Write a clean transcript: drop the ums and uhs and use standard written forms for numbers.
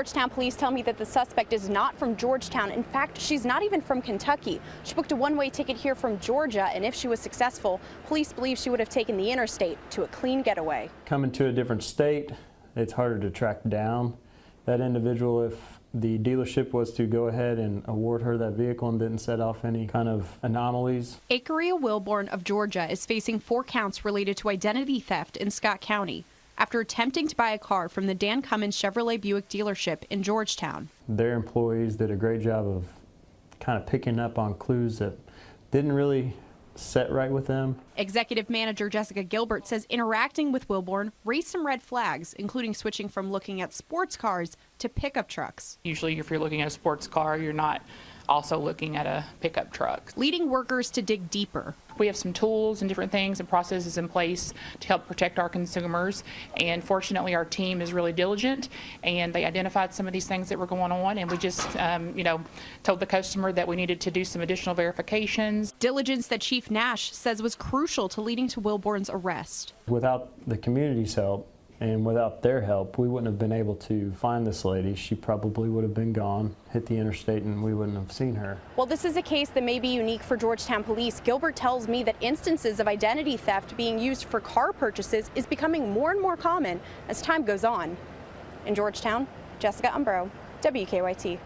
Georgetown police tell me that the suspect is not from Georgetown. In fact, she's not even from Kentucky. She booked a one-way ticket here from Georgia, and if she was successful, police believe she would have taken the interstate to a clean getaway. Coming to a different state, it's harder to track down that individual if the dealership was to go ahead and award her that vehicle and didn't set off any kind of anomalies. Akeria Wilborn of Georgia is facing 4 counts related to identity theft in Scott County after attempting to buy a car from the Dan Cummins Chevrolet Buick dealership in Georgetown. Their employees did a great job of kind of picking up on clues that didn't really set right with them. Executive Manager Jessica Gilbert says interacting with Wilborn raised some red flags, including switching from looking at sports cars to pickup trucks. Usually if you're looking at a sports car, you're not also looking at a pickup truck. Leading workers to dig deeper. We have some tools and different things and processes in place to help protect our consumers, and fortunately our team is really diligent and they identified some of these things that were going on, and we just told the customer that we needed to do some additional verifications. Diligence that Chief Nash says was crucial to leading to Wilborn's arrest. Without the community's help and without their help, we wouldn't have been able to find this lady. She probably would have been gone, hit the interstate, and we wouldn't have seen her. While this is a case that may be unique for Georgetown police, Gilbert tells me that instances of identity theft being used for car purchases is becoming more and more common as time goes on. In Georgetown, Jessica Umbro, WKYT.